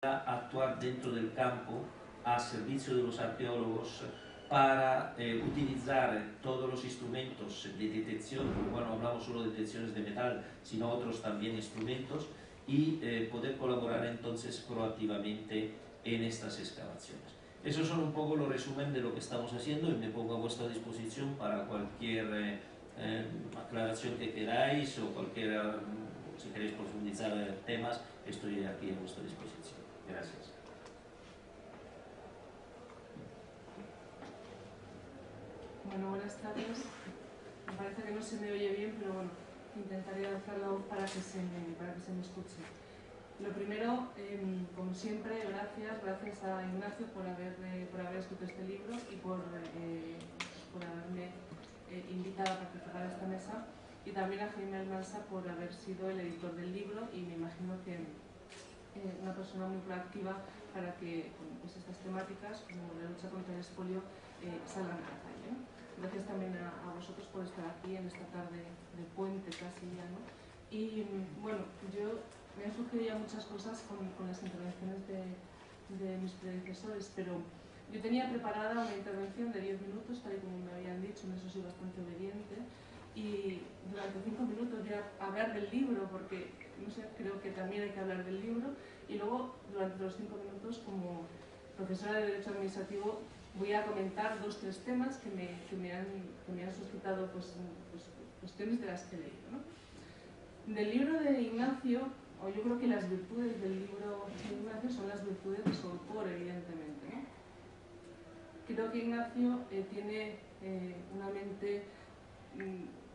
actuar dentro del campo a servicio de los arqueólogos para utilizar todos los instrumentos de detección, porque bueno, hablamos solo de detecciones de metal, sino otros también instrumentos, y poder colaborar entonces proactivamente en estas excavaciones. Esos son un poco los resumen de lo que estamos haciendo y me pongo a vuestra disposición para cualquier aclaración que queráis o cualquier, si queréis profundizar temas, estoy aquí a vuestra disposición. Gracias. Bueno, buenas tardes. Me parece que no se me oye bien, pero bueno, intentaré alzar la voz para que se me escuche. Lo primero, como siempre, gracias a Ignacio por haber escrito este libro y por haberme invitado a participar en esta mesa, y también a Jaime Almansa por haber sido el editor del libro, y me imagino que una persona muy proactiva para que pues estas temáticas, como la lucha contra el expolio, salgan a la calle, ¿no? Gracias también a vosotros por estar aquí en esta tarde de puente casi ya, ¿no? Y bueno, me han surgido ya muchas cosas con las intervenciones de mis predecesores, pero yo tenía preparada una intervención de 10 minutos, tal y como me habían dicho, en eso soy bastante obediente, y durante 5 minutos voy a hablar del libro, porque no sé, creo que también hay que hablar del libro, y luego durante los 5 minutos, como profesora de Derecho Administrativo, voy a comentar 2 o 3 temas que me han suscitado pues, cuestiones de las que he leído, ¿no? Del libro de Ignacio, o yo creo que las virtudes del libro de Ignacio son las virtudes de su autor, evidentemente, ¿no? Creo que Ignacio tiene una mente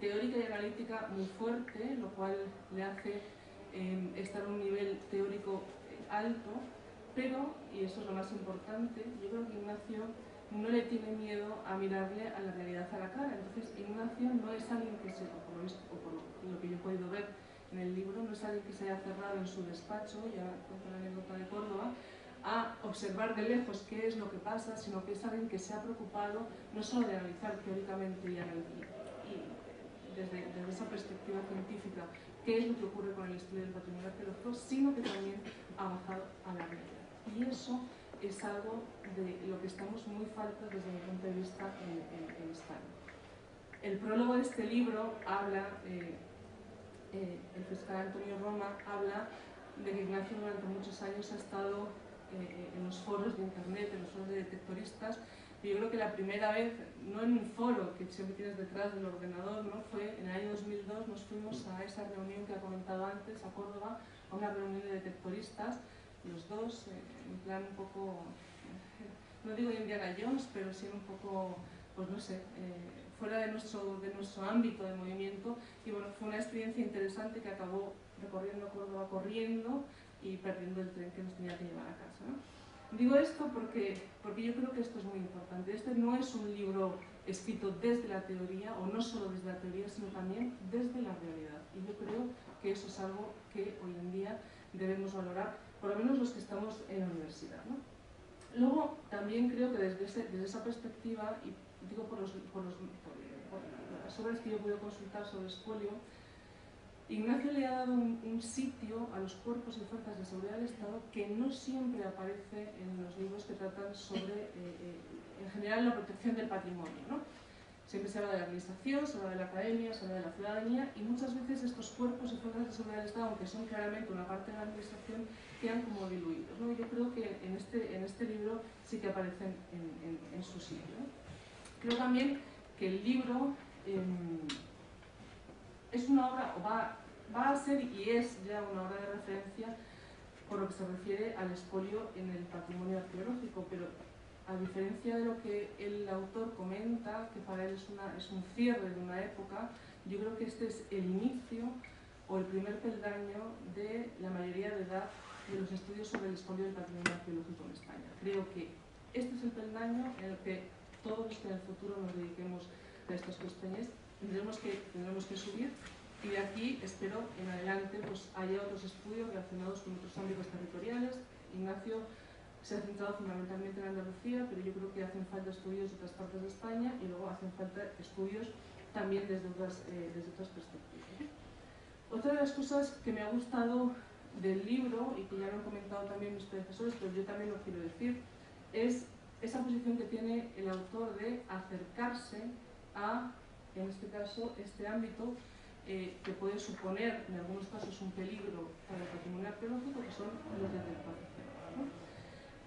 teórica y analítica muy fuerte, lo cual le hace estar a un nivel teórico alto, pero, y eso es lo más importante, yo creo que Ignacio no le tiene miedo a mirarle a la realidad a la cara. Entonces, Ignacio no es alguien que se, o por lo que yo he podido ver en el libro, no es alguien que se haya cerrado en su despacho, ya cuento la anécdota de Córdoba, a observar de lejos qué es lo que pasa, sino que es alguien que se ha preocupado no solo de analizar teóricamente y desde esa perspectiva científica qué es lo que ocurre con el estudio del patrimonio arqueológico, sino que también ha bajado a la realidad. Y eso es algo de lo que estamos muy faltos desde mi punto de vista en España. El prólogo de este libro habla, el fiscal Antonio Roma habla de que Ignacio durante muchos años ha estado en los foros de internet, en los foros de detectoristas, y yo creo que la primera vez, no en un foro que siempre tienes detrás del ordenador, ¿no? Fue en el año 2002, nos fuimos a esa reunión que ha comentado antes, a Córdoba, a una reunión de detectoristas, los dos, en plan un poco, no digo Indiana Jones, pero sí un poco, pues no sé, fuera de nuestro ámbito de movimiento, y bueno, fue una experiencia interesante que acabó recorriendo Córdoba corriendo y perdiendo el tren que nos tenía que llevar a casa, ¿no? Digo esto porque yo creo que esto es muy importante. Este no es un libro escrito desde la teoría, o no solo desde la teoría, sino también desde la realidad. Y yo creo que eso es algo que hoy en día debemos valorar, por lo menos los que estamos en la universidad, ¿no? Luego, también creo que desde esa perspectiva, y digo por las obras que yo puedo consultar sobre expolio, Ignacio le ha dado un sitio a los cuerpos y fuerzas de seguridad del Estado que no siempre aparece en los libros que tratan sobre, en general, la protección del patrimonio, ¿no? Siempre se habla de la administración, se habla de la academia, se habla de la ciudadanía, y muchas veces estos cuerpos y fuerzas de seguridad del Estado, aunque son claramente una parte de la administración, quedan como diluidos, ¿no? Yo creo que en este libro sí que aparecen en su sitio, ¿no? Creo también que el libro es una obra, o va a ser y es ya una obra de referencia por lo que se refiere al expolio en el patrimonio arqueológico, pero a diferencia de lo que el autor comenta, que para él es un cierre de una época, yo creo que este es el inicio o el primer peldaño de la mayoría de edad de los estudios sobre el expolio del patrimonio arqueológico en España. Creo que este es el peldaño en el que todos los que en el futuro nos dediquemos a estas cuestiones tendremos que subir, y de aquí espero en adelante pues haya otros estudios relacionados con otros ámbitos territoriales. Ignacio se ha centrado fundamentalmente en Andalucía, pero yo creo que hacen falta estudios de otras partes de España, y luego hacen falta estudios también desde otras perspectivas. Otra de las cosas que me ha gustado del libro, y que ya lo han comentado también mis predecesores, pero yo también lo quiero decir, es esa posición que tiene el autor de acercarse a, en este caso, este ámbito que puede suponer en algunos casos un peligro para el patrimonio arqueológico, que son los de acertación, ¿no?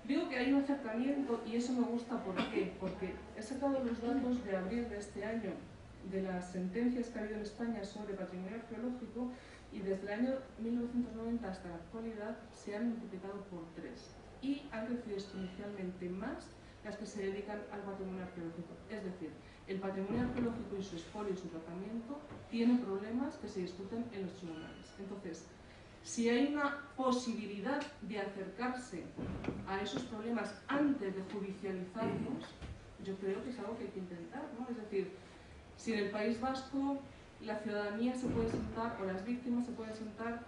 Digo que hay un acercamiento, y eso me gusta. ¿Por qué? Porque he sacado los datos de abril de este año de las sentencias que ha habido en España sobre patrimonio arqueológico, y desde el año 1990 hasta la actualidad se han multiplicado por 3, y han crecido exponencialmente más las que se dedican al patrimonio arqueológico. Es decir, el patrimonio arqueológico y su expolio y su tratamiento tiene problemas que se discuten en los tribunales. Entonces, si hay una posibilidad de acercarse a esos problemas antes de judicializarlos, yo creo que es algo que hay que intentar, ¿no? Es decir, si en el País Vasco la ciudadanía se puede sentar, o las víctimas se pueden sentar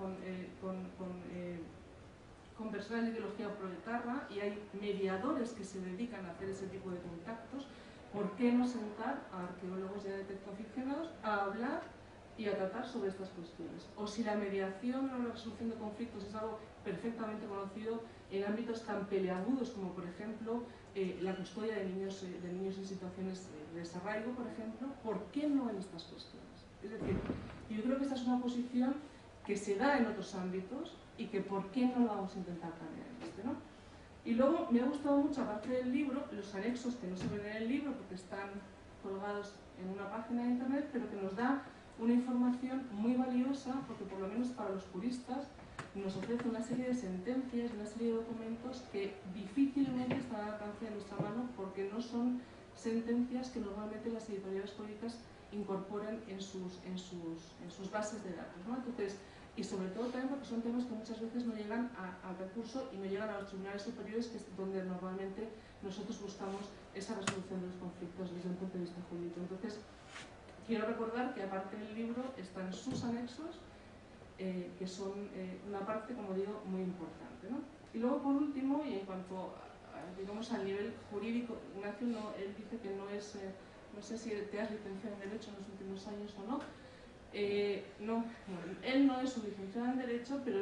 con personas de ideología proetarra, y hay mediadores que se dedican a hacer ese tipo de contactos, ¿por qué no sentar a arqueólogos ya detectoaficionados a hablar y a tratar sobre estas cuestiones? O si la mediación o la resolución de conflictos es algo perfectamente conocido en ámbitos tan peleagudos como, por ejemplo, la custodia de niños en situaciones de desarraigo, por ejemplo, ¿por qué no en estas cuestiones? Es decir, yo creo que esta es una posición que se da en otros ámbitos, y que ¿por qué no lo vamos a intentar también en este, ¿no? Y luego me ha gustado mucho, aparte del libro, los anexos que no se ven en el libro porque están colgados en una página de internet, pero que nos da una información muy valiosa, porque por lo menos para los juristas nos ofrece una serie de sentencias, una serie de documentos que difícilmente están al alcance de nuestra mano, porque no son sentencias que normalmente las editoriales jurídicas incorporen en sus bases de datos, ¿no? Entonces, y sobre todo también porque son temas que muchas veces no llegan al recurso y no llegan a los tribunales superiores, que es donde normalmente nosotros buscamos esa resolución de los conflictos desde un punto de vista jurídico. Entonces, quiero recordar que aparte del libro están sus anexos, que son una parte, como digo, muy importante, ¿no? Y luego, por último, y en cuanto digamos al nivel jurídico, Ignacio él dice que no es, no sé si te has licenciado en Derecho en los últimos años o no. No, él no es un licenciado en Derecho, pero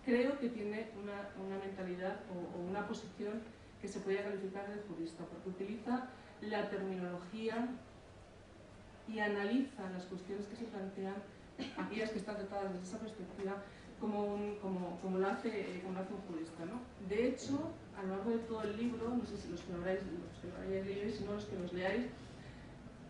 creo que tiene una mentalidad o una posición que se podría calificar de jurista, porque utiliza la terminología y analiza las cuestiones que se plantean, aquellas que están tratadas desde esa perspectiva, como lo hace un jurista, ¿no? De hecho, a lo largo de todo el libro, no sé si los que lo hayáis leído, y si no los que los leáis,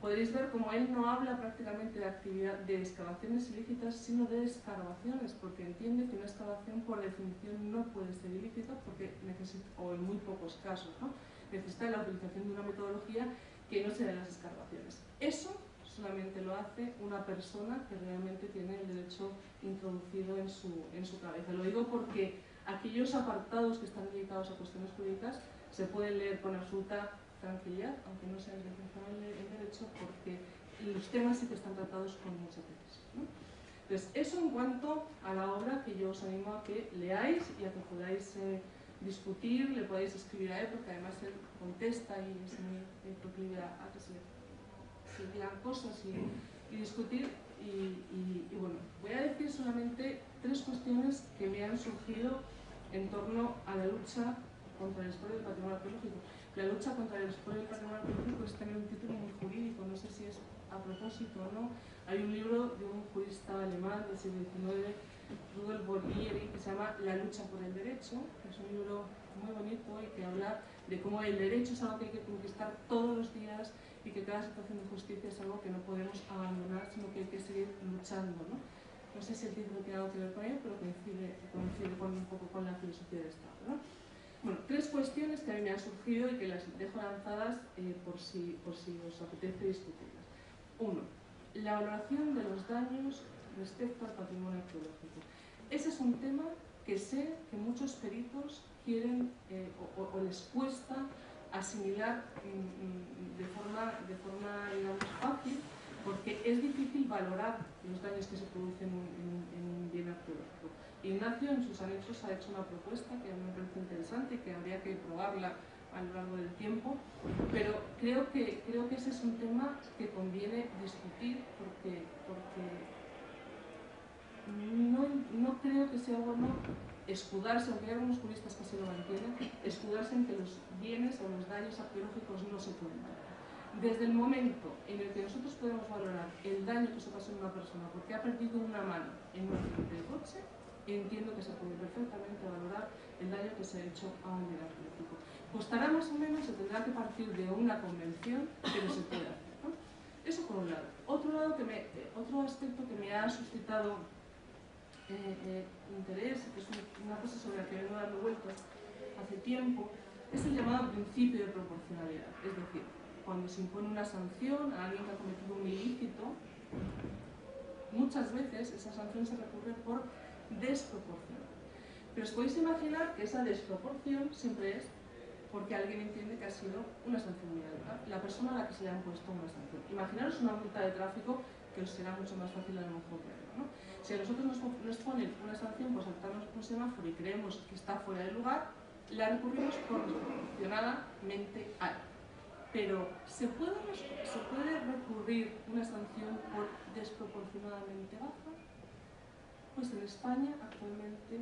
podréis ver cómo él no habla prácticamente de actividad de excavaciones ilícitas, sino de escarbaciones, porque entiende que una excavación por definición no puede ser ilícita, porque necesita, o en muy pocos casos, ¿no?, necesita la utilización de una metodología que no sea de las escarbaciones. Eso solamente lo hace una persona que realmente tiene el derecho introducido en su cabeza. Lo digo porque aquellos apartados que están dedicados a cuestiones jurídicas se pueden leer con absoluta tranquilidad, aunque no sean licenciado en Derecho, porque los temas sí que están tratados con mucha precisión, ¿no? Entonces, eso en cuanto a la obra, que yo os animo a que leáis y a que podáis discutir, le podáis escribir a él, porque además él contesta y es muy proclive a que se digan cosas y discutir. Y bueno, voy a decir solamente 3 cuestiones que me han surgido en torno a la lucha contra el expolio del patrimonio arqueológico. La lucha contra el expolio del patrimonio arqueológico es también un título muy jurídico, no sé si es a propósito o no. Hay un libro de un jurista alemán del siglo XIX, Rudolf Borghieri, que se llama La lucha por el derecho, que es un libro muy bonito y que habla de cómo el derecho es algo que hay que conquistar todos los días, y que cada situación de justicia es algo que no podemos abandonar, sino que hay que seguir luchando, ¿no? No sé si el título tiene algo que ver con ello, pero coincide un poco con la filosofía de Estado, ¿no? Bueno, 3 cuestiones que a mí me han surgido y que las dejo lanzadas por si os apetece discutirlas. 1. La valoración de los daños respecto al patrimonio arqueológico. Ese es un tema que sé que muchos peritos quieren o les cuesta asimilar de forma digamos, fácil, porque es difícil valorar los daños que se producen en un bien arqueológico. Ignacio en sus anexos ha hecho una propuesta que a mí me parece interesante y que habría que probarla a lo largo del tiempo, pero creo que ese es un tema que conviene discutir, porque no creo que sea bueno escudarse, aunque hay algunos juristas que se lo mantienen, escudarse en que los bienes o los daños arqueológicos no se pueden dar. Desde el momento en el que nosotros podemos valorar el daño que se pasa en una persona porque ha perdido una mano en un accidente de coche, entiendo que se puede perfectamente valorar el daño que se ha hecho a un bien arqueológico. Costará más o menos, se tendrá que partir de una convención, pero se puede hacer, ¿no? Eso por un lado. Otro aspecto que me ha suscitado interés, que es una cosa sobre la que vengo dando vueltas hace tiempo, es el llamado principio de proporcionalidad. Es decir, cuando se impone una sanción a alguien que ha cometido un ilícito, muchas veces esa sanción se recurre por desproporción. Pero os podéis imaginar que esa desproporción siempre es porque alguien entiende que ha sido una sanción muy alta, la persona a la que se le ha impuesto una sanción. Imaginaros una multa de tráfico que os será mucho más fácil a lo mejor verlo, ¿no? Si a nosotros nos ponen una sanción por saltarnos un semáforo y creemos que está fuera de lugar, la recurrimos proporcionadamente alta. Pero ¿se puede recurrir una sanción por desproporcionadamente baja? Pues en España actualmente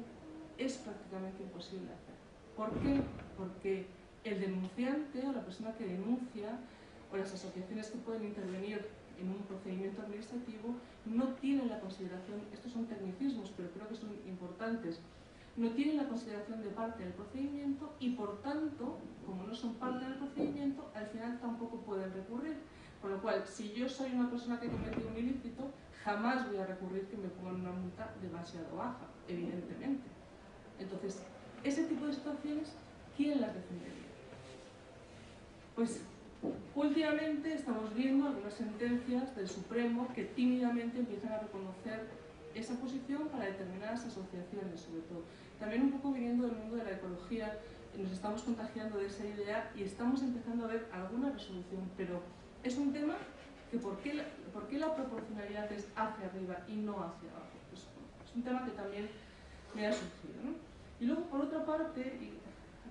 es prácticamente imposible hacer. ¿Por qué? Porque el denunciante o la persona que denuncia o las asociaciones que pueden intervenir en un procedimiento administrativo no tienen la consideración, estos son tecnicismos pero creo que son importantes, no tienen la consideración de parte del procedimiento y por tanto, como no son parte del procedimiento, al final tampoco pueden recurrir. Con lo cual, si yo soy una persona que cometió un ilícito, jamás voy a recurrir que me pongan una multa demasiado baja, evidentemente. Entonces, ese tipo de situaciones, ¿quién las defendería? Pues últimamente estamos viendo algunas sentencias del Supremo que tímidamente empiezan a reconocer esa posición para determinadas asociaciones, sobre todo. También un poco viniendo del mundo de la ecología, nos estamos contagiando de esa idea y estamos empezando a ver alguna resolución, pero es un tema que ¿por qué la proporcionalidad es hacia arriba y no hacia abajo? Pues, es un tema que también me ha surgido, ¿no? Y luego, por otra parte, y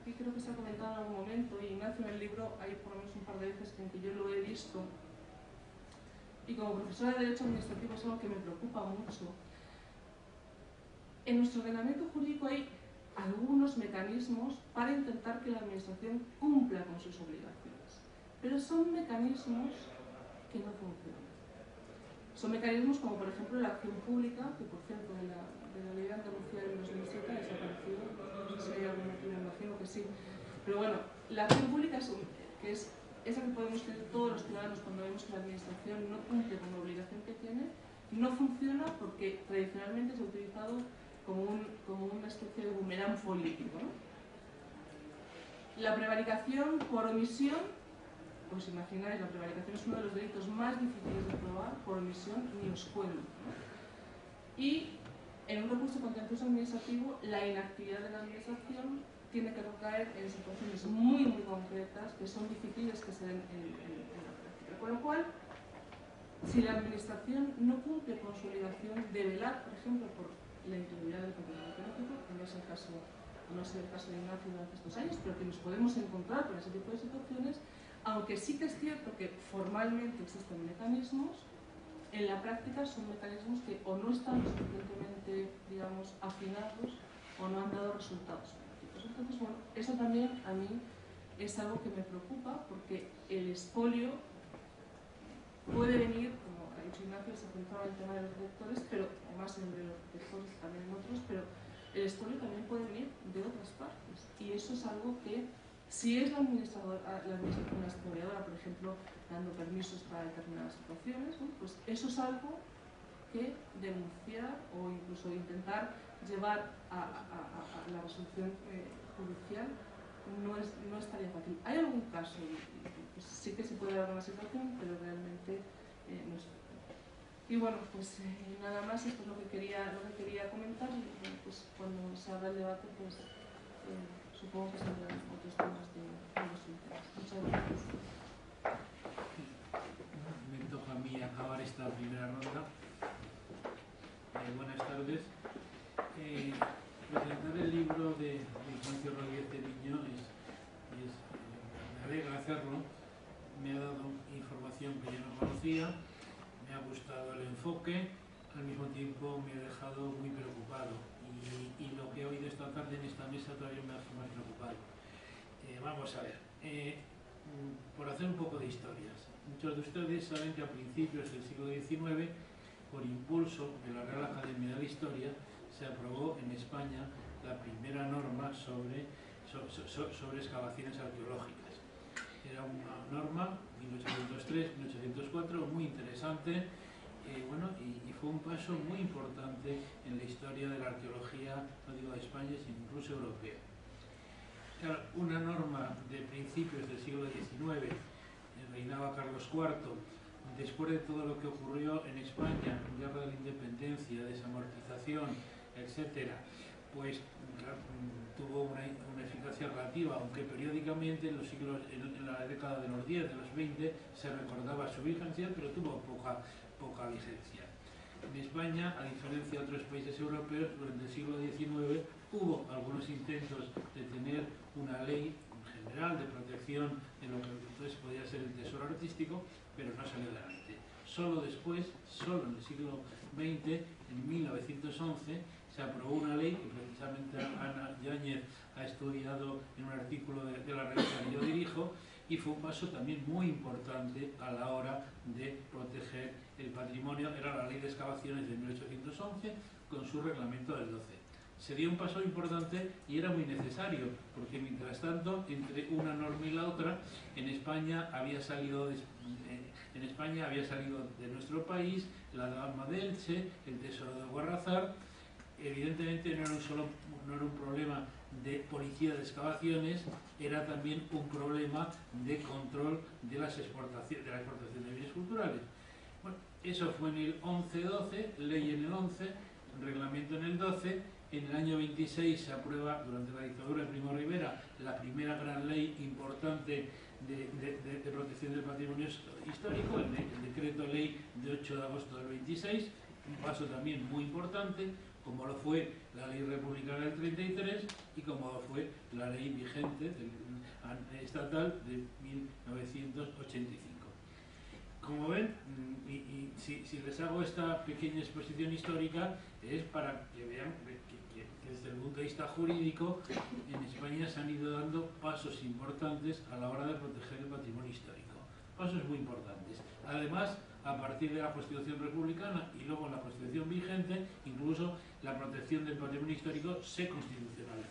aquí creo que se ha comentado en algún momento, y Ignacio en el libro hay por lo menos un par de veces en que yo lo he visto, y como profesora de Derecho Administrativo es algo que me preocupa mucho. En nuestro ordenamiento jurídico hay algunos mecanismos para intentar que la Administración cumpla con sus obligaciones, pero son mecanismos que no funcionan. Son mecanismos como, por ejemplo, la acción pública, que por cierto de la Ley de Andalucía del 2007 ha desaparecido, no sé si hay algún motivo, me imagino que sí. Pero bueno, la acción pública que es esa que podemos tener todos los ciudadanos cuando vemos que la Administración no cumple con la obligación que tiene, no funciona porque tradicionalmente se ha utilizado como una especie de boomerang político, ¿no? La prevaricación por omisión, pues imagináis, la prevaricación es uno de los delitos más difíciles de probar, por omisión ni os cuento, ¿no? Y en un recurso contencioso administrativo, la inactividad de la Administración tiene que recaer en situaciones muy, muy concretas que son difíciles que se den en la práctica. Con lo cual, si la Administración no cumple con su obligación de velar, por ejemplo, por la integridad del patrimonio arqueológico, que no es el caso, no es el caso de Ignacio durante estos años, pero que nos podemos encontrar con ese tipo de situaciones, aunque sí que es cierto que formalmente existen mecanismos, en la práctica son mecanismos que o no están suficientemente, digamos, afinados o no han dado resultados prácticos. Entonces, bueno, eso también a mí es algo que me preocupa porque el expolio puede venir, como ha dicho Ignacio, se centraba en el tema de los directores, pero más en los directores también en otros, pero el expolio también puede venir de otras partes y eso es algo que si es la administración expoliadora, por ejemplo, dando permisos para determinadas situaciones, ¿no? Pues eso es algo que denunciar o incluso intentar llevar a la resolución judicial no estaría fácil. Hay algún caso, pues sí que se puede dar una situación, pero realmente no es fácil. Y bueno, pues nada más, esto es lo que quería comentar y bueno, pues cuando se abra el debate, pues supongo que saldrán otros temas de los interés. Muchas gracias. Me toca a mí acabar esta primera ronda. Buenas tardes. Presentar el libro de Ignacio Rodríguez de Viñó me alegra hacerlo. Me ha dado información que yo no conocía, me ha gustado el enfoque, al mismo tiempo me ha dejado muy preocupado y lo que he oído esta tarde en esta mesa todavía me ha dejado más preocupado. Vamos a ver, por hacer un poco de historias. Muchos de ustedes saben que a principios del siglo XIX, por impulso de la Real Academia de la Historia, se aprobó en España la primera norma sobre excavaciones arqueológicas. Era una norma, 1803-1804, muy interesante, bueno, y fue un paso muy importante en la historia de la arqueología, no digo de España, sino incluso europea. Claro, una norma de principios del siglo XIX, reinaba Carlos IV, después de todo lo que ocurrió en España, guerra de la independencia, desamortización, etcétera, pues tuvo una eficacia relativa, aunque periódicamente en la década de los 10, de los 20, se recordaba su vigencia, pero tuvo poca vigencia. En España, a diferencia de otros países europeos, durante el siglo XIX hubo algunos intentos de tener una ley general de protección de lo que entonces podía ser el tesoro artístico, pero no salió adelante. Solo después, solo en el siglo XX, en 1911, se aprobó una ley que precisamente Ana Yáñez ha estudiado en un artículo de la revista que yo dirijo, y fue un paso también muy importante a la hora de proteger el patrimonio. Era la Ley de Excavaciones de 1811 con su reglamento del 12. Se dio un paso importante y era muy necesario, porque mientras tanto, entre una norma y la otra, en España había salido de nuestro país la Dama de Elche, el Tesoro de Guarrazar. Evidentemente no era un problema de policía de excavaciones, era también un problema de control de la exportación de bienes culturales. Bueno, eso fue en el 11-12, ley en el 11, reglamento en el 12. En el año 26 se aprueba, durante la dictadura de Primo de Rivera, la primera gran ley importante de protección del patrimonio histórico, el decreto ley de 8 de agosto del 26, un paso también muy importante, como lo fue la ley republicana del 33 y como lo fue la ley vigente estatal de 1985. Como ven, si les hago esta pequeña exposición histórica, es para que vean que desde el punto de vista jurídico, en España se han ido dando pasos importantes a la hora de proteger el patrimonio histórico. Pasos muy importantes. Además, a partir de la Constitución republicana y luego la Constitución vigente, incluso la protección del patrimonio histórico se constitucionaliza.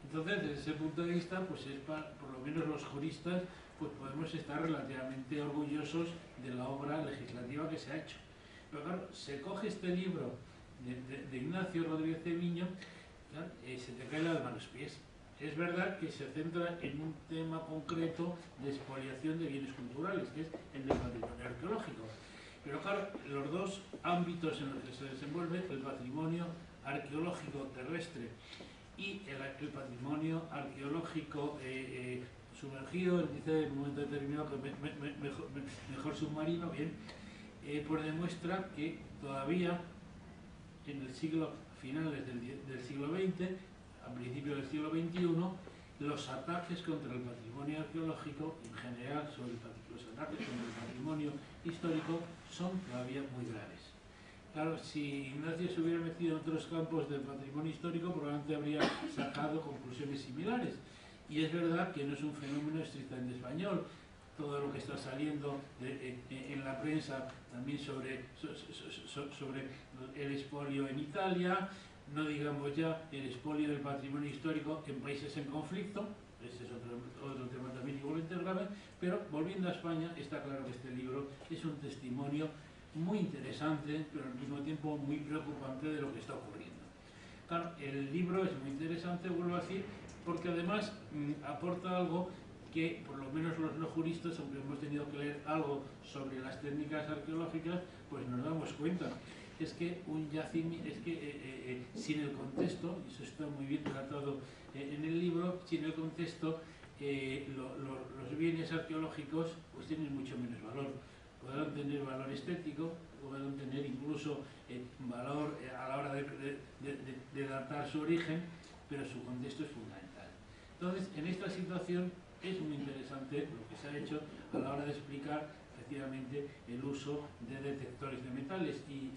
Entonces, desde ese punto de vista, pues por lo menos los juristas pues podemos estar relativamente orgullosos de la obra legislativa que se ha hecho. Pero claro, se coge este libro de Ignacio Rodríguez de Viño, claro, se te cae la de manos pies. Es verdad que se centra en un tema concreto de expoliación de bienes culturales, que es el del patrimonio arqueológico. Pero claro, los dos ámbitos en los que se desenvuelve, el patrimonio arqueológico terrestre y el patrimonio arqueológico sumergido, él dice en un momento determinado que mejor submarino, bien, pues demuestra que todavía en el finales del siglo XX, a principios del siglo XXI, los ataques contra el patrimonio arqueológico, en general, los ataques contra el patrimonio histórico, son todavía muy graves. Claro, si Ignacio se hubiera metido en otros campos del patrimonio histórico, probablemente habría sacado conclusiones similares. Y es verdad que no es un fenómeno estrictamente español. Todo lo que está saliendo en la prensa también sobre el expolio en Italia, no digamos ya el expolio del patrimonio histórico en países en conflicto, ese es otro tema también igualmente grave, pero volviendo a España, está claro que este libro es un testimonio muy interesante, pero al mismo tiempo muy preocupante de lo que está ocurriendo. Claro, el libro es muy interesante, vuelvo a decir, porque además aporta algo que por lo menos los no juristas, aunque hemos tenido que leer algo sobre las técnicas arqueológicas, pues nos damos cuenta. Es que un yacimiento, sin el contexto, y eso está muy bien tratado en el libro, sin el contexto, los bienes arqueológicos pues tienen mucho menos valor. Podrán tener valor estético, podrán tener incluso valor a la hora de datar su origen, pero su contexto es fundamental. Entonces, en esta situación es muy interesante lo que se ha hecho a la hora de explicar efectivamente el uso de detectores de metales. Y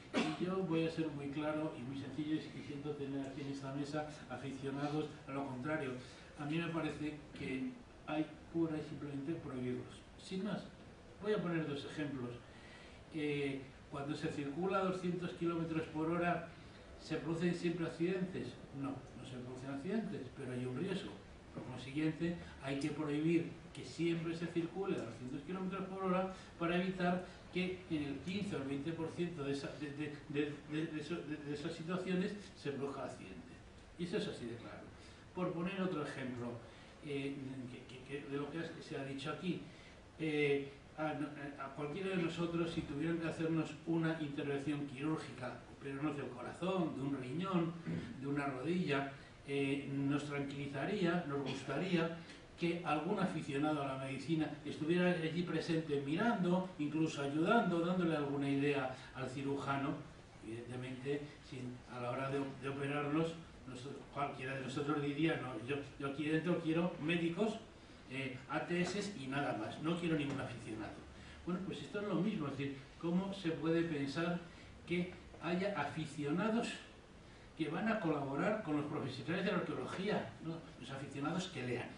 yo voy a ser muy claro y muy sencillo, y siento tener aquí en esta mesa aficionados a lo contrario. A mí me parece que hay pura y simplemente prohibirlos. Sin más, voy a poner dos ejemplos. Cuando se circula a 200 km por hora, ¿se producen siempre accidentes? No, no se producen accidentes, pero hay un riesgo. Por consiguiente, hay que prohibir que siempre se circule a 200 km por hora para evitar que en el 15 o el 20% de esas situaciones se produzca accidente. Y eso es así de claro. Por poner otro ejemplo de lo que se ha dicho aquí, a cualquiera de nosotros, si tuvieran que hacernos una intervención quirúrgica, pero no del corazón, de un riñón, de una rodilla, nos tranquilizaría, nos gustaría que algún aficionado a la medicina estuviera allí presente mirando, incluso ayudando, dándole alguna idea al cirujano. Evidentemente, a la hora de operarnos, cualquiera de nosotros diría, no, yo aquí dentro quiero médicos, ATS y nada más, no quiero ningún aficionado. Bueno, pues esto es lo mismo, es decir, ¿cómo se puede pensar que haya aficionados que van a colaborar con los profesionales de la arqueología? ¿No? Los aficionados que lean,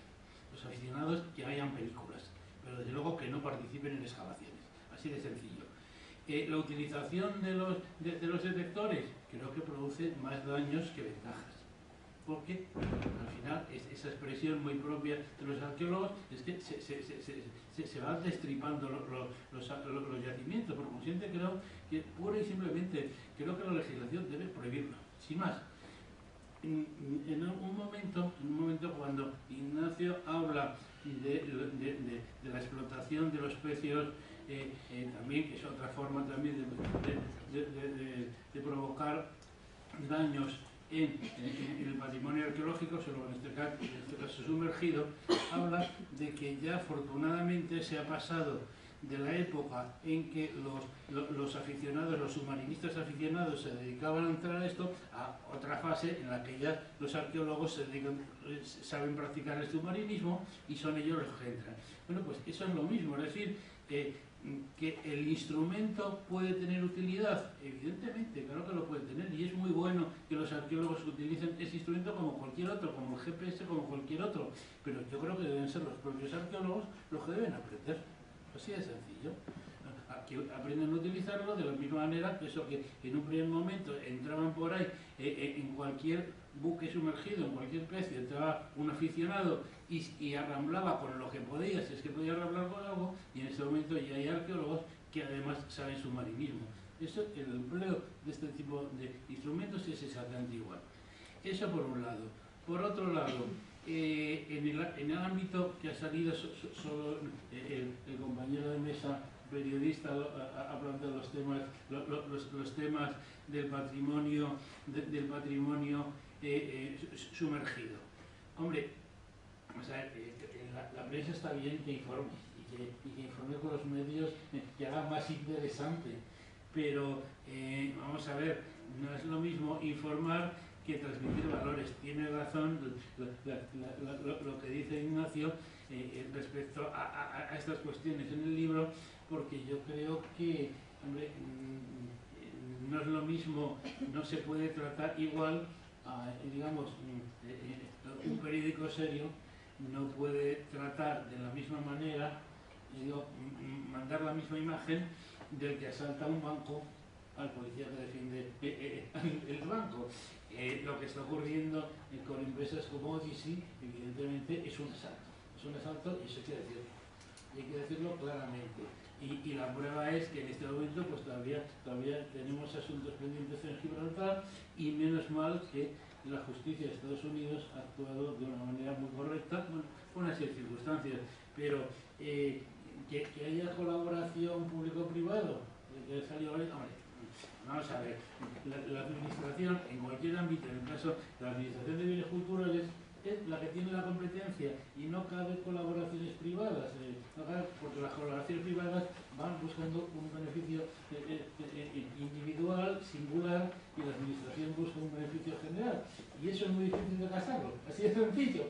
los aficionados que vean películas, pero desde luego que no participen en excavaciones, así de sencillo. La utilización de los detectores creo que produce más daños que ventajas, porque al final esa expresión muy propia de los arqueólogos es que se van destripando los yacimientos. Por consiguiente, creo que pura y simplemente creo que la legislación debe prohibirlo, sin más. En un momento cuando Ignacio habla de la explotación de los pecios, también, que es otra forma también de provocar daños en el patrimonio arqueológico, solo en este caso sumergido, habla de que ya afortunadamente se ha pasado de la época en que los aficionados, los submarinistas aficionados se dedicaban a entrar a esto, a otra fase en la que ya los arqueólogos saben practicar el submarinismo y son ellos los que entran. Bueno, pues eso es lo mismo, es decir, que el instrumento puede tener utilidad, evidentemente, claro que lo puede tener, y es muy bueno que los arqueólogos utilicen ese instrumento como cualquier otro, como el GPS, como cualquier otro, pero yo creo que deben ser los propios arqueólogos los que deben aprender, así de sencillo. Que aprenden a utilizarlo de la misma manera que eso, que en un primer momento entraban por ahí en cualquier buque sumergido, en cualquier pez, entraba un aficionado y arramblaba con lo que podía, si es que podía arramblar con algo, y en ese momento ya hay arqueólogos que además saben submarinismo. Eso, el empleo de este tipo de instrumentos es exactamente igual. Eso por un lado. Por otro lado, en el ámbito que ha salido solo el compañero de mesa periodista ha planteado los temas del patrimonio sumergido. Hombre, o sea, la prensa está bien que informe y que informe con los medios que haga más interesante, pero vamos a ver, no es lo mismo informar que transmitir valores. Tiene razón lo que dice Ignacio respecto a estas cuestiones en el libro, porque yo creo que, hombre, no es lo mismo, no se puede tratar igual, digamos, un periódico serio no puede tratar de la misma manera, mandar la misma imagen del que asalta un banco al policía que defiende el banco. Lo que está ocurriendo con empresas como Odyssey, evidentemente, es un asalto, y eso hay que decirlo. Hay que decirlo claramente. Y la prueba es que en este momento pues todavía tenemos asuntos pendientes en Gibraltar, y menos mal que la justicia de Estados Unidos ha actuado de una manera muy correcta, bueno, con una serie de circunstancias, pero que haya colaboración público-privado, que salió hoy, hombre, vamos a ver, la administración en cualquier ámbito, en el caso de la administración de bienes culturales, es la que tiene la competencia, y no cabe colaboraciones privadas, porque las colaboraciones privadas van buscando un beneficio individual, singular, y la administración busca un beneficio general, y eso es muy difícil de casarlo, así de sencillo.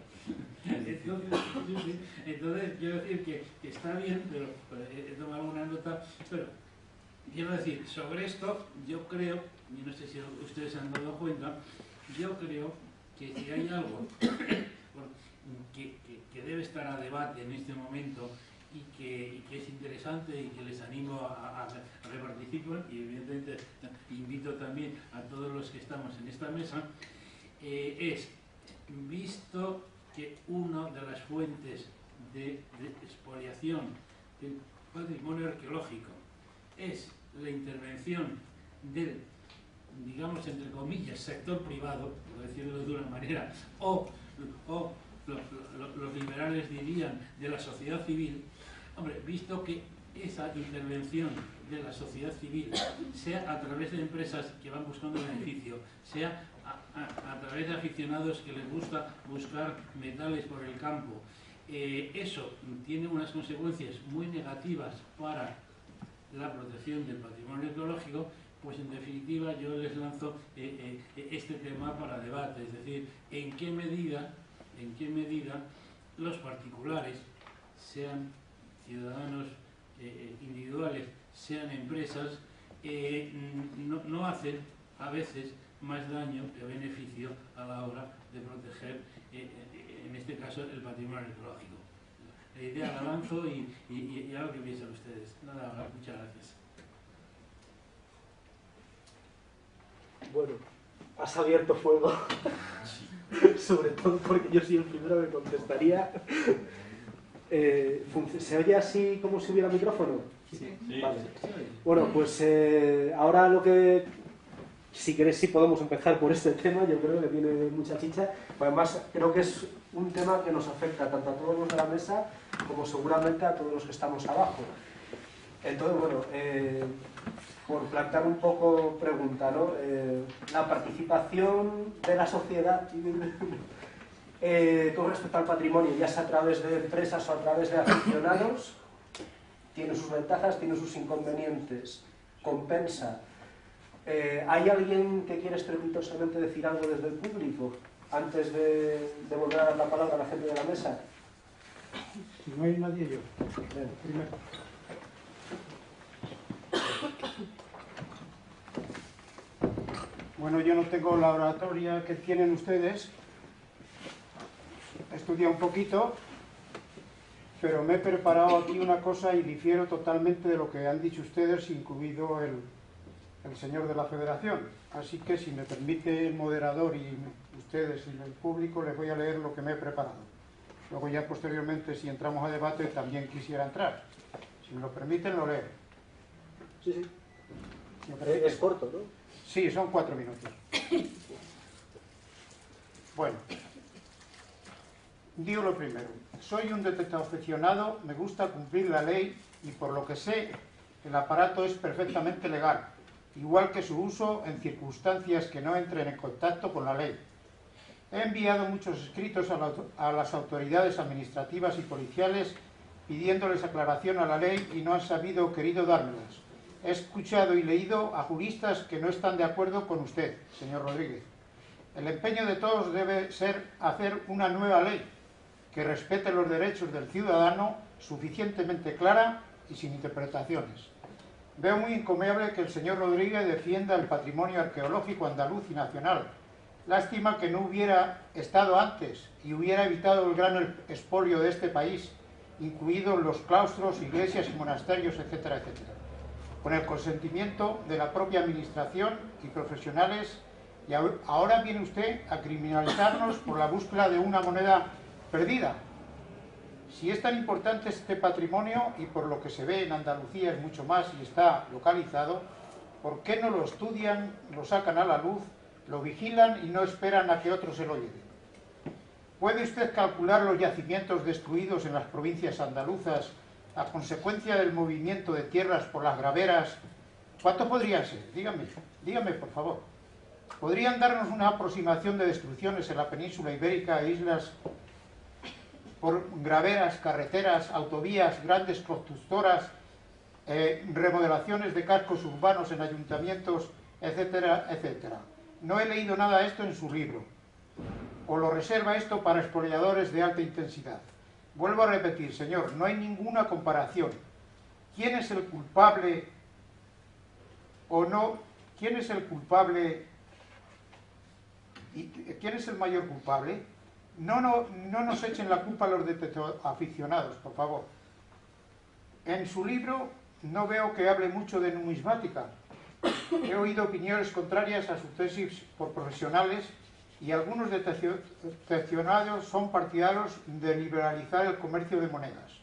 Entonces, quiero decir que está bien, pero he tomado una nota, pero quiero decir, sobre esto, yo creo, y no sé si ustedes se han dado cuenta, yo creo que si hay algo que debe estar a debate en este momento y que es interesante y que les animo a que participen, y evidentemente invito también a todos los que estamos en esta mesa, es, visto que una de las fuentes de expoliación del patrimonio arqueológico es la intervención del, digamos, entre comillas, sector privado, por decirlo de una manera, o los liberales dirían de la sociedad civil, hombre, visto que esa intervención de la sociedad civil, sea a través de empresas que van buscando beneficio, sea a través de aficionados que les gusta buscar metales por el campo, eso tiene unas consecuencias muy negativas para la protección del patrimonio arqueológico, pues en definitiva yo les lanzo este tema para debate, es decir, en qué medida los particulares, sean ciudadanos individuales, sean empresas, no hacen a veces más daño que beneficio a la hora de proteger, en este caso, el patrimonio arqueológico. La idea la lanzo y a lo que piensan ustedes. Nada, muchas gracias. Bueno, has abierto fuego, sobre todo porque yo soy el primero que contestaría. ¿Se oye así como si hubiera micrófono? Sí. Vale. Bueno, pues ahora lo que, si queréis, sí podemos empezar por este tema. Yo creo que tiene mucha chicha. Además, creo que es un tema que nos afecta tanto a todos los de la mesa como seguramente a todos los que estamos abajo. Entonces, bueno, por plantear un poco pregunta, ¿no? La participación de la sociedad con respecto al patrimonio, ya sea a través de empresas o a través de aficionados, tiene sus ventajas, tiene sus inconvenientes, compensa. ¿Hay alguien que quiere estrepitosamente decir algo desde el público antes de volver a dar la palabra a la gente de la mesa? Si no hay nadie, yo. Bien. Primero. Bueno, yo no tengo la oratoria que tienen ustedes. He estudiado un poquito, pero me he preparado aquí una cosa y difiero totalmente de lo que han dicho ustedes, incluido el señor de la Federación. Así que, si me permite el moderador y ustedes y el público, les voy a leer lo que me he preparado. Luego ya posteriormente, si entramos a debate, también quisiera entrar. Si me lo permiten, lo leo. Sí, sí. Es corto, ¿no? Sí, son 4 minutos. Bueno, digo lo primero. Soy un detective aficionado, me gusta cumplir la ley y por lo que sé, el aparato es perfectamente legal, igual que su uso en circunstancias que no entren en contacto con la ley. He enviado muchos escritos a las autoridades administrativas y policiales pidiéndoles aclaración a la ley y no han sabido o querido dármelas. He escuchado y leído a juristas que no están de acuerdo con usted, señor Rodríguez. El empeño de todos debe ser hacer una nueva ley que respete los derechos del ciudadano, suficientemente clara y sin interpretaciones. Veo muy encomiable que el señor Rodríguez defienda el patrimonio arqueológico andaluz y nacional. Lástima que no hubiera estado antes y hubiera evitado el gran expolio de este país, incluidos los claustros, iglesias y monasterios, etcétera, etcétera, con el consentimiento de la propia administración y profesionales, y ahora viene usted a criminalizarnos por la búsqueda de una moneda perdida. Si es tan importante este patrimonio, y por lo que se ve en Andalucía es mucho más y está localizado, ¿por qué no lo estudian, lo sacan a la luz, lo vigilan y no esperan a que otros se lo lleven? ¿Puede usted calcular los yacimientos destruidos en las provincias andaluzas a consecuencia del movimiento de tierras por las graveras? ¿Cuánto podrían ser? Dígame, por favor. ¿Podrían darnos una aproximación de destrucciones en la península ibérica e islas por graveras, carreteras, autovías, grandes constructoras, remodelaciones de cascos urbanos en ayuntamientos, etcétera, etcétera? No he leído nada de esto en su libro. o lo reserva esto para expoliadores de alta intensidad? Vuelvo a repetir, señor, no hay ninguna comparación. ¿Quién es el culpable o no? ¿Quién es el culpable y quién es el mayor culpable? No nos echen la culpa a los detectoaficionados, por favor. En su libro no veo que hable mucho de numismática. He oído opiniones contrarias a su tesis por profesionales y algunos deteccionados son partidarios de liberalizar el comercio de monedas.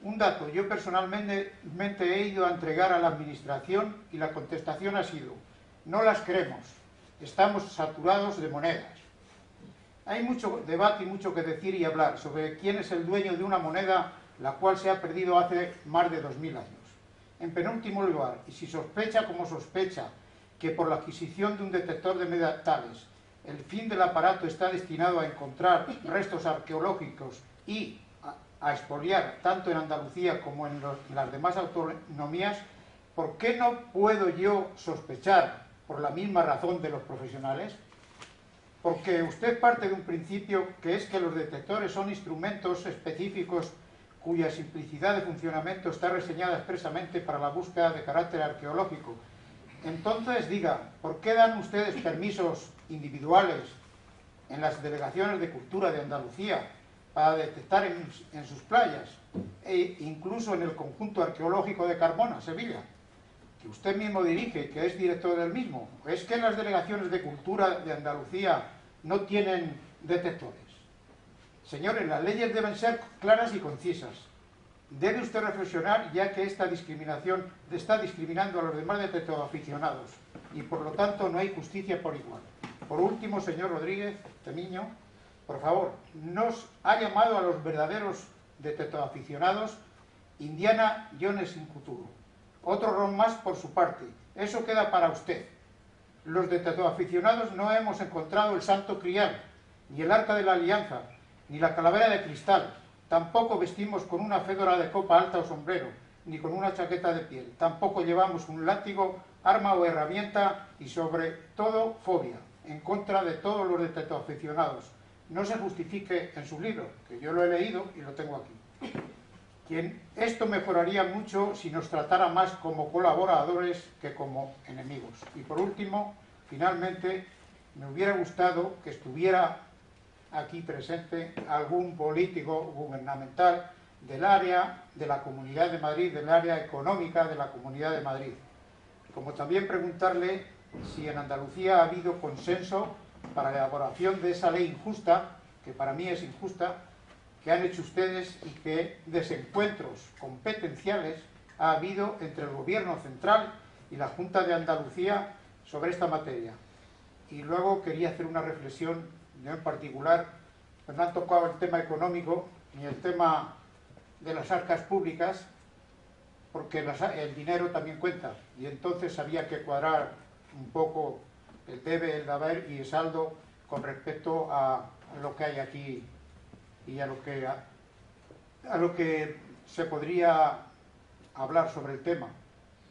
Un dato, yo personalmente he ido a entregar a la administración y la contestación ha sido: no las queremos, estamos saturados de monedas. Hay mucho debate y mucho que decir y hablar sobre quién es el dueño de una moneda la cual se ha perdido hace más de 2000 años. En penúltimo lugar, y si sospecha como sospecha que por la adquisición de un detector de metales el fin del aparato está destinado a encontrar restos arqueológicos y a expoliar tanto en Andalucía como en las demás autonomías, ¿por qué no puedo yo sospechar por la misma razón de los profesionales? Porque usted parte de un principio que es que los detectores son instrumentos específicos cuya simplicidad de funcionamiento está reseñada expresamente para la búsqueda de carácter arqueológico. Entonces diga, ¿por qué dan ustedes permisos individuales en las delegaciones de cultura de Andalucía para detectar en sus playas e incluso en el conjunto arqueológico de Carmona, Sevilla, que usted mismo dirige, que es director del mismo? ¿Es que las delegaciones de cultura de Andalucía no tienen detectores? Señores, las leyes deben ser claras y concisas. Debe usted reflexionar, ya que esta discriminación está discriminando a los demás detectoaficionados y por lo tanto no hay justicia por igual. Por último, señor Rodríguez Temiño, por favor, nos ha llamado a los verdaderos detectoaficionados Indiana Jones sin futuro. Otro ron más por su parte. Eso queda para usted. Los detectoaficionados no hemos encontrado el santo crial, ni el arca de la alianza, ni la calavera de cristal. Tampoco vestimos con una fédora de copa alta o sombrero, ni con una chaqueta de piel. Tampoco llevamos un látigo, arma o herramienta y sobre todo fobia, en contra de todos los detectoaficionados. No se justifique en su libro, que yo lo he leído y lo tengo aquí. Esto mejoraría mucho si nos tratara más como colaboradores que como enemigos. Y por último, finalmente, me hubiera gustado que estuviera aquí presente algún político gubernamental del área de la Comunidad de Madrid, del área económica de la Comunidad de Madrid. Como también preguntarle si en Andalucía ha habido consenso para la elaboración de esa ley injusta, que para mí es injusta, que han hecho ustedes y qué desencuentros competenciales ha habido entre el Gobierno central y la Junta de Andalucía sobre esta materia. Y luego quería hacer una reflexión. Yo en particular, pues no han tocado el tema económico ni el tema de las arcas públicas, porque el dinero también cuenta, y entonces había que cuadrar un poco el debe, el haber y el saldo con respecto a lo que hay aquí y a lo que se podría hablar sobre el tema.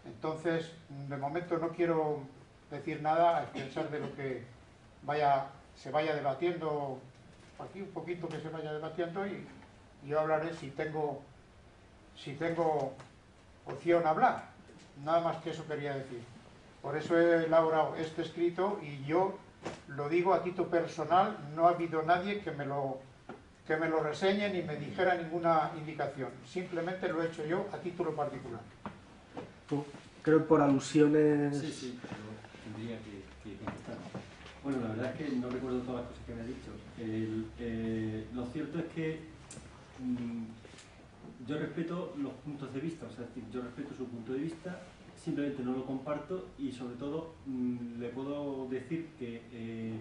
Entonces, de momento no quiero decir nada a pensar de lo que se vaya debatiendo aquí, un poquito que se vaya debatiendo, y yo hablaré si tengo opción a hablar. Nada más que eso quería decir. Por eso he elaborado este escrito y yo lo digo a título personal, no ha habido nadie que me lo reseñe ni me dijera ninguna indicación. Simplemente lo he hecho yo a título particular. Creo que por alusiones... Sí, pero tendría que contestar. Bueno, la verdad es que no recuerdo todas las cosas que me ha dicho. Lo cierto es que yo respeto los puntos de vista, o sea, yo respeto su punto de vista, simplemente no lo comparto y sobre todo le puedo decir que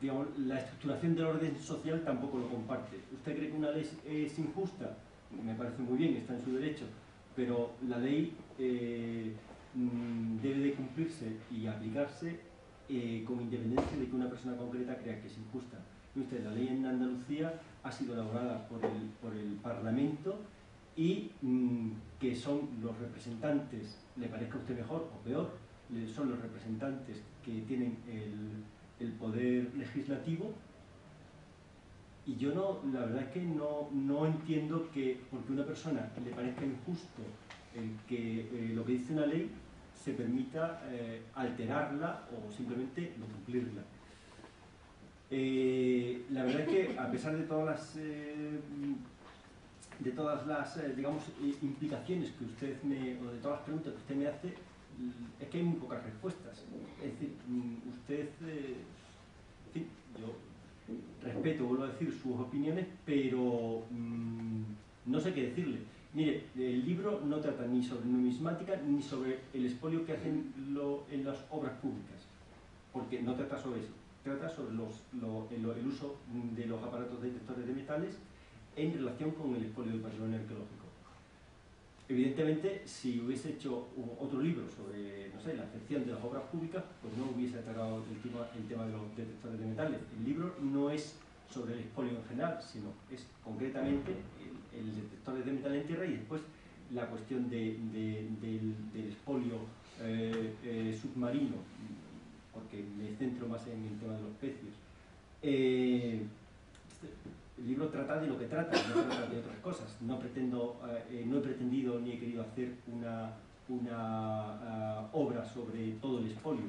digamos, la estructuración del orden social tampoco lo comparte. ¿Usted cree que una ley es injusta? Me parece muy bien, está en su derecho, pero la ley debe de cumplirse y aplicarse con independencia de que una persona concreta crea que es injusta. Usted, la ley en Andalucía ha sido elaborada por el Parlamento y que son los representantes, le parezca a usted mejor o peor, son los representantes que tienen el poder legislativo, y yo la verdad es que no entiendo que porque a una persona le parezca injusto que lo que dice una ley se permita alterarla o simplemente no cumplirla. La verdad es que a pesar de todas las digamos, implicaciones que usted o de todas las preguntas que usted me hace, es que hay muy pocas respuestas. Es decir, usted, en fin, yo respeto, vuelvo a decir, sus opiniones, pero no sé qué decirle. Mire, el libro no trata ni sobre numismática ni sobre el expolio que hacen en las obras públicas, porque no trata sobre eso. Trata sobre el uso de los aparatos detectores de metales en relación con el expolio del patrimonio arqueológico. Evidentemente, si hubiese hecho otro libro sobre, no sé, la excepción de las obras públicas, pues no hubiese tratado el tema de los detectores de metales. El libro no es sobre el expolio en general, sino es concretamente el detector de metal en tierra y después la cuestión del expolio submarino, porque me centro más en el tema de los pecios. El libro trata de lo que trata, no trata de otras cosas. No he pretendido ni he querido hacer una obra sobre todo el expolio.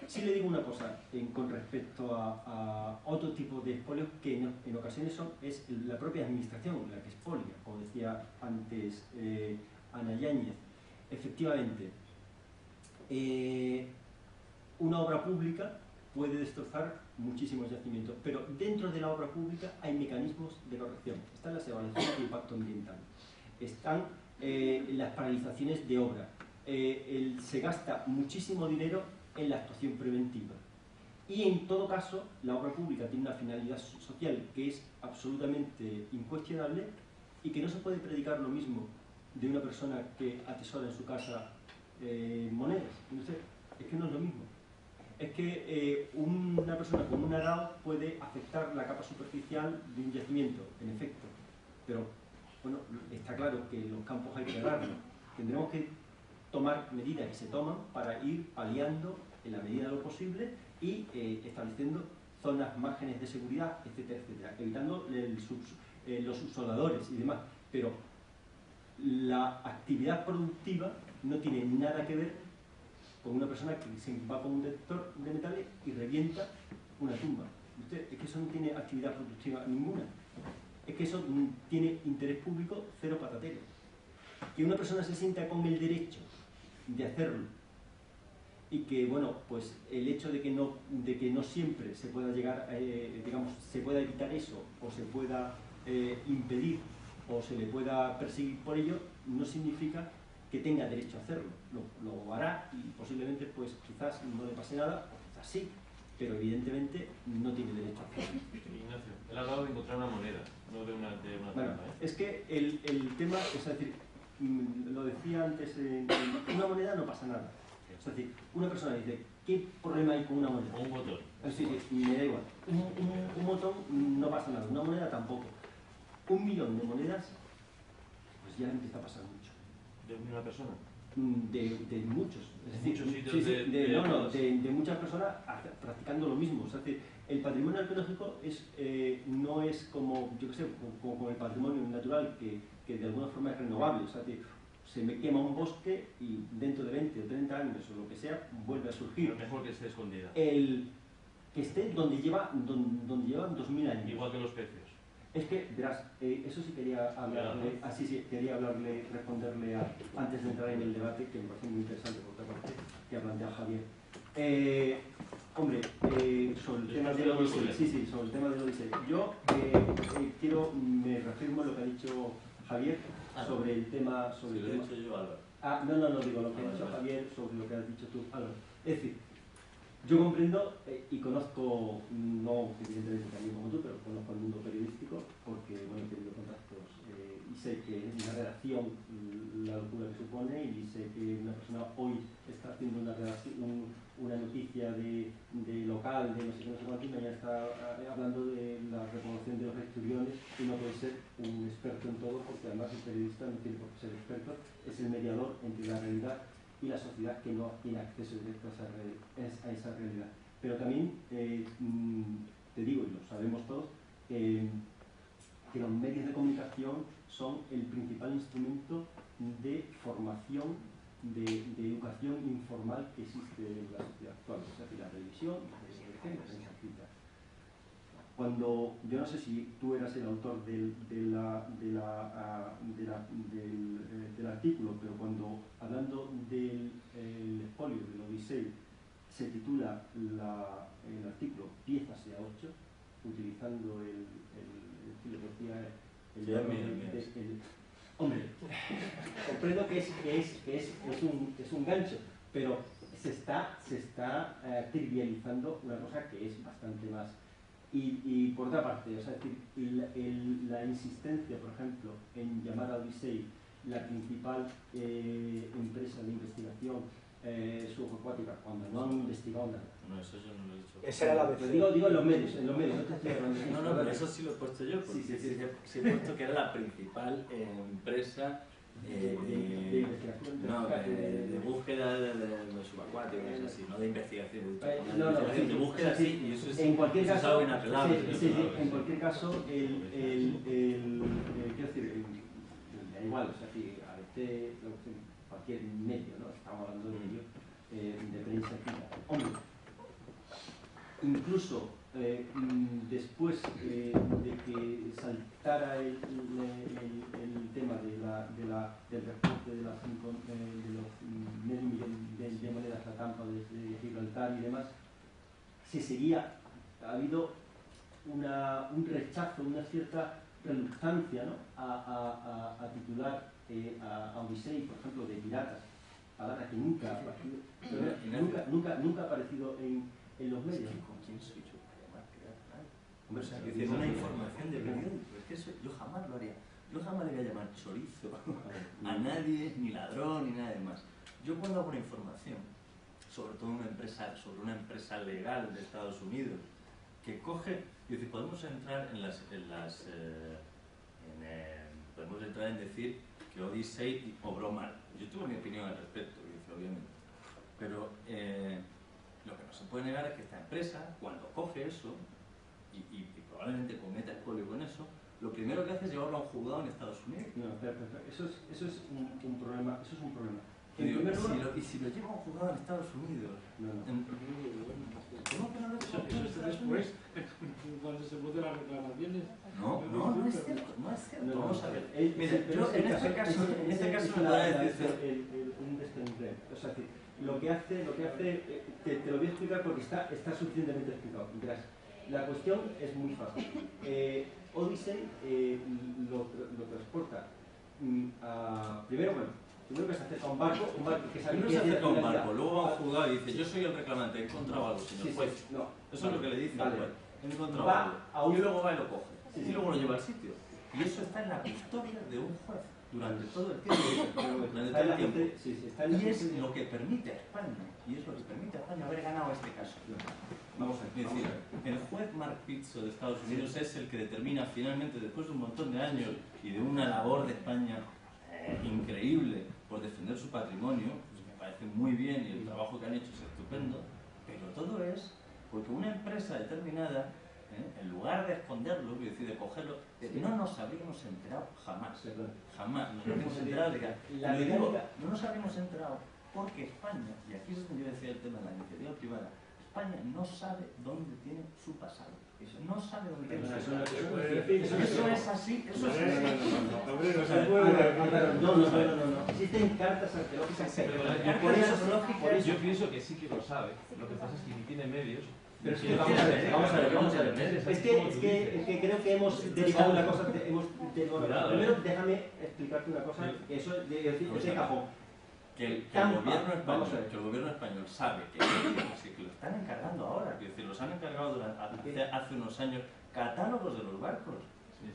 Sí le digo una cosa con respecto a otro tipo de expolios que en ocasiones es la propia administración la que expolia, como decía antes Ana Yáñez. Efectivamente, una obra pública puede destrozar muchísimos yacimientos, pero dentro de la obra pública hay mecanismos de corrección. Están las evaluaciones de impacto ambiental, están las paralizaciones de obra, se gasta muchísimo dinero en la actuación preventiva. Y en todo caso, la obra pública tiene una finalidad social que es absolutamente incuestionable y que no se puede predicar lo mismo de una persona que atesora en su casa monedas. No sé, es que no es lo mismo. Es que una persona con un arao puede afectar la capa superficial de un yacimiento, en efecto. Pero, bueno, está claro que los campos hay que ararlos. Tendremos que tomar medidas que se toman para ir paliando en la medida de lo posible y estableciendo zonas, márgenes de seguridad, etcétera, etcétera, evitando los subsoladores y demás. Pero la actividad productiva no tiene nada que ver con una persona que se va con un detector de metales y revienta una tumba. Es que eso no tiene actividad productiva ninguna. Es que eso tiene interés público cero patatero. Que una persona se sienta con el derecho de hacerlo y que, bueno, pues el hecho de que no siempre se pueda llegar, digamos, se pueda evitar eso o se pueda impedir o se le pueda perseguir por ello, no significa que tenga derecho a hacerlo. Lo hará y posiblemente, pues quizás no le pase nada, o quizás sí, pero evidentemente no tiene derecho a hacerlo. Ignacio, él ha hablado de encontrar una moneda, no de una bueno, tumba, es que el tema, es decir, lo decía antes, una moneda no pasa nada. Es decir, una persona dice, ¿qué problema hay con una moneda? O un botón. Sí, me da igual. Un botón no pasa nada, una moneda tampoco. 1 millón de monedas, pues ya empieza a pasar mucho. ¿De una persona? De muchos. Es decir, muchos sitios de muchas personas practicando lo mismo. O sea, el patrimonio arqueológico no es como, yo qué sé, como el patrimonio natural que de alguna forma es renovable. O sea, se me quema un bosque y dentro de 20 o 30 años o lo que sea, vuelve a surgir. Pero mejor que esté escondida. Que esté donde llevan 2000 años. Igual que los pecios. Es que, verás, eso sí quería hablarle, quería responderle antes de entrar en el debate, que me parece muy interesante por otra parte, que ha planteado Javier. Hombre, sobre el tema del Odisea, sobre el tema del Odisea. Yo me reafirmo a lo que ha dicho Javier sobre el tema... Sobre lo he dicho yo, Álvaro. No, digo lo que ha dicho Javier sobre lo que has dicho tú, Álvaro. Es decir, yo comprendo y conozco, no evidentemente también como tú, pero conozco el mundo periodístico porque bueno, he tenido contactos y sé que la redacción, la locura que supone, y sé que una persona hoy está haciendo una noticia de local, de no sé qué, no sé cuánto, y mañana está hablando de la repoblación de los esturiones y no puede ser un experto en todo porque además el periodista no tiene por qué ser experto, es el mediador entre la realidad y la sociedad que no tiene acceso directo a esa realidad. Pero también te digo, y lo sabemos todos, que los medios de comunicación son el principal instrumento de formación, de educación informal que existe en la sociedad actual, es decir, la televisión, la prensa escrita. Cuando, yo no sé si tú eras el autor del artículo, pero cuando, hablando del expolio del Odiseo, se titula el artículo Piezas de A8, utilizando el hombre, comprendo que es un gancho, pero se está trivializando una cosa que es bastante más. Y por otra parte, o sea, la insistencia, por ejemplo, en llamar a Odisei la principal empresa de investigación subacuática, cuando no han investigado nada. No, eso yo no lo he dicho. Esa era la Pero digo en los medios, no te estoy hablando. No, pero eso sí lo he puesto yo, porque sí he puesto que era la principal empresa de investigación. de búsqueda de subacuáticos, así, no de investigación. De búsqueda sí, y eso es, en cualquier caso, es algo inapelable. En cualquier caso, quiero decir, da igual, o sea, que a veces cualquier medio, ¿no? Estamos hablando de medio de prensa escrita. Hombre, incluso después de que saltara el tema del reporte de los medio millón de monedas, la trampa de Gibraltar y demás, ha habido un rechazo, una cierta reluctancia, ¿no? a titular a Odisei, por ejemplo, de piratas, palabra que nunca ha aparecido, nunca ha aparecido en los medios. ¿Con quién soy yo para llamar pirata? Hombre, o sea, que decir una información de periódico, es que eso yo jamás lo haría. Yo jamás le voy a llamar chorizo a nadie, ni ladrón, ni nada de más. Yo cuando hago una información, sobre todo sobre una empresa legal de Estados Unidos, que coge, es decir, podemos entrar podemos entrar en decir que Odisei obró mal. Yo tengo mi opinión al respecto, obviamente. Pero lo que no se puede negar es que esta empresa, cuando coge eso, y probablemente cometa expolio con eso, lo primero que hace es llevarlo a un juzgado en Estados Unidos. No, espera. Eso es un problema. Eso es un problema. Y si lo lleva a un juzgado en Estados Unidos, ¿cómo que no lo Eso es después, cuando se producen las reclamaciones. No es cierto, no es cierto. No, Vamos a ver. Mira, Yo en este caso me voy a decir un descender. O sea, lo que hace, te lo voy a explicar porque está suficientemente explicado. Verás, la cuestión es muy fácil. Odisei lo transporta primero que se acerca a un barco que sabe Primero se acerca a un barco, luego va a un juzgado y dice, yo soy el reclamante, he encontrado algo, señor juez. No, eso es lo que le dice al juez. He encontrado algo. Y luego va y lo coge. Y luego lo lleva al sitio. Y eso está en la custodia de un juez durante todo el tiempo. Y es lo que permite a España, haber ganado este caso. Vamos a decir, el juez Mark Pizzo de Estados Unidos es el que determina finalmente, después de un montón de años y de una labor de España increíble por defender su patrimonio, pues me parece muy bien y el trabajo que han hecho es estupendo, pero todo es porque una empresa determinada, en lugar de esconderlo, es decir, de cogerlo, no nos habríamos enterado jamás. Jamás nos habríamos enterado de que... no nos habríamos enterado porque España, y aquí es donde yo decía el tema de la iniciativa privada, España no sabe dónde tiene su pasado. No sabe dónde tiene su pasado. Eso es así. No. Existen cartas arqueológicas. Yo pienso que sí que lo sabe. Lo que pasa es que ni tiene medios. Pero vamos a ver. Es que creo que hemos derivado una cosa. Primero, déjame explicarte una cosa. Eso es de cajón. Que el gobierno español sabe que lo están encargando ahora, que los han encargado hace unos años catálogos de los barcos.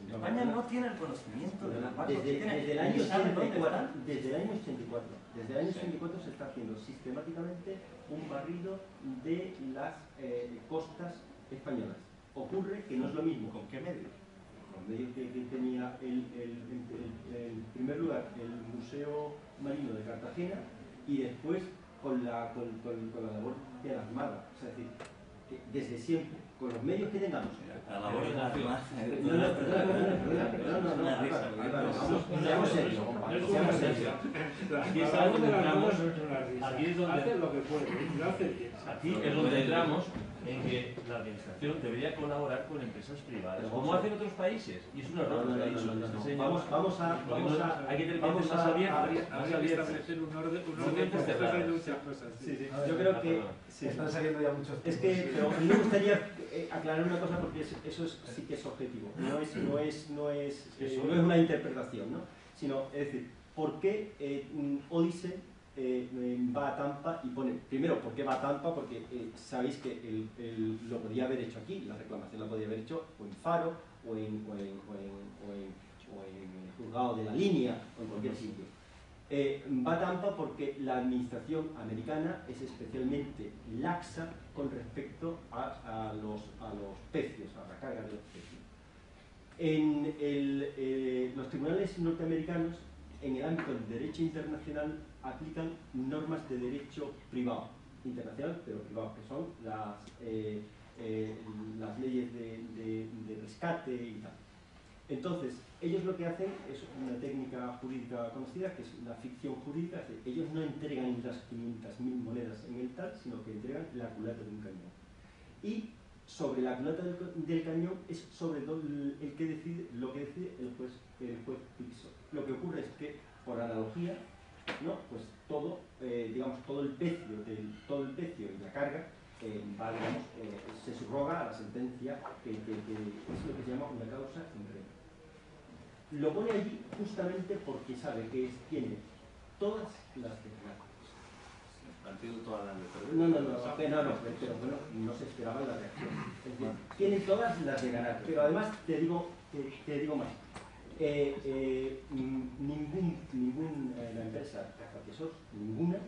España no tiene el conocimiento de los barcos. Desde el año 84 se está haciendo sistemáticamente un barrido de las costas españolas. Ocurre que no es lo mismo. ¿Con qué medios? Con medios que tenía en primer lugar el Museo Marino de Cartagena y después con la labor de la Armada. Es decir, desde siempre, con los medios que tengamos. La labor de la firma. Seamos serios, compadre, seamos serios. Aquí es donde entramos, Aquí es donde hace lo que puede, lo hace bien. aquí es donde entramos en que la administración debería colaborar con empresas privadas, como hacen otros países, y es un error lo que ha dicho este señor. Vamos a Hay que tener mentes más abiertas, Habría que establecer un orden, porque esto hay muchas cosas. Yo creo que sí. Están saliendo ya muchos Es que, pero a mí me gustaría aclarar una cosa porque eso sí que es objetivo, no es una interpretación, ¿no? Sino, es decir, ¿por qué Odise va a Tampa y pone, primero, ¿por qué va a Tampa? Porque sabéis que lo podía haber hecho aquí, la reclamación la podía haber hecho o en Faro o en el juzgado de la línea o en cualquier sitio. Va a Tampa porque la administración americana es especialmente laxa con respecto a los pecios, a la carga de los pecios. En los tribunales norteamericanos, en el ámbito del derecho internacional, aplican normas de derecho privado, internacional pero privado, que son las leyes de rescate y tal. Entonces, ellos lo que hacen es una técnica jurídica conocida, que es la ficción jurídica, es decir, ellos no entregan las 500.000 monedas en el tal, sino que entregan la culata de un cañón. Y sobre la culata del cañón es sobre todo el que decide, lo que decide el juez Pixo. Lo que ocurre es que, por analogía, ¿no? Pues todo, digamos, todo el pecio y la carga va, digamos, se subroga a la sentencia que es lo que se llama una causa en remo. Lo pone allí justamente porque sabe que tiene todas las de ganar. Todas las de perder. No, pero bueno, no se esperaba la reacción. Es decir, tiene todas las de ganar, pero además te digo más. La empresa Capacesos, ninguna,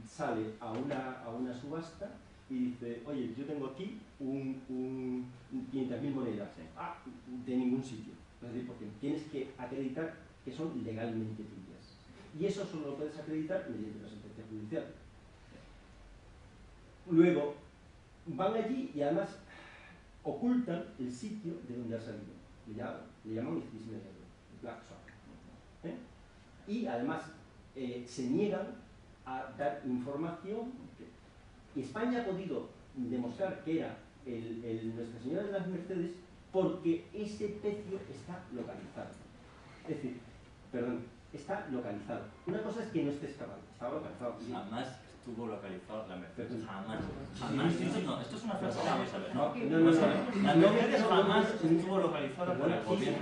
sale a una subasta y dice, oye, yo tengo aquí 500.000 monedas, de ningún sitio. Es decir, porque tienes que acreditar que son legalmente tuyas. Y eso solo lo puedes acreditar mediante la sentencia judicial. Luego, van allí y además ocultan el sitio de donde ha salido. Le llaman el black swap. Y además se niegan a dar información. España ha podido demostrar que era Nuestra Señora de las Mercedes porque ese pecio está localizado. Es decir, está localizado. Una cosa es que no esté excavado, estaba localizado. Jamás estuvo localizado la Mercedes. Jamás. Sí. Esto es una frase que vamos a ver, ¿no? No. La Mercedes jamás estuvo localizada por el gobierno.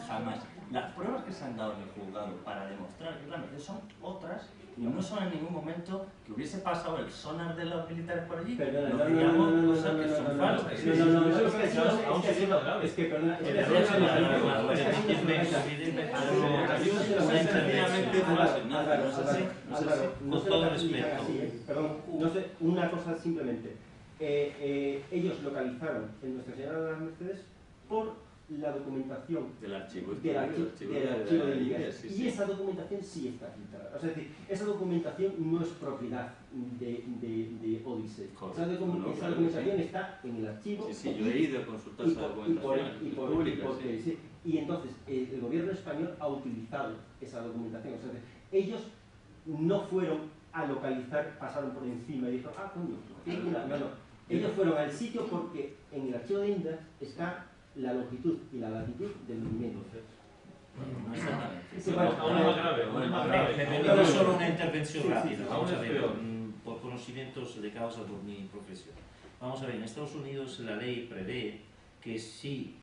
Jamás. Las pruebas que se han dado en el juzgado para demostrar que la Mercedes son otras y no son en ningún momento que hubiese pasado el sonar de los militares por allí. Lo que llamo cosas que son falsas. Es que, perdona, con todo respeto. Perdón, no sé, una cosa simplemente. Ellos localizaron en Nuestra Señora de las Mercedes por la documentación del archivo de Ligas. Y esa documentación sí está filtrada. O sea, es decir, esa documentación no es propiedad de Odise. Esa documentación está en el archivo. Sí, yo he ido a consultar esa documentación pública. Y entonces el gobierno español ha utilizado esa documentación. O sea, ellos no fueron a localizar, pasaron por encima y dijeron, coño, no. Ellos fueron al sitio porque en el archivo de Indas está la longitud y la latitud del movimiento. No exactamente. Más grave. Me permito solo una intervención rápida. Vamos a ver, por conocimientos de causa por mi profesión. Vamos a ver, en Estados Unidos la ley prevé que si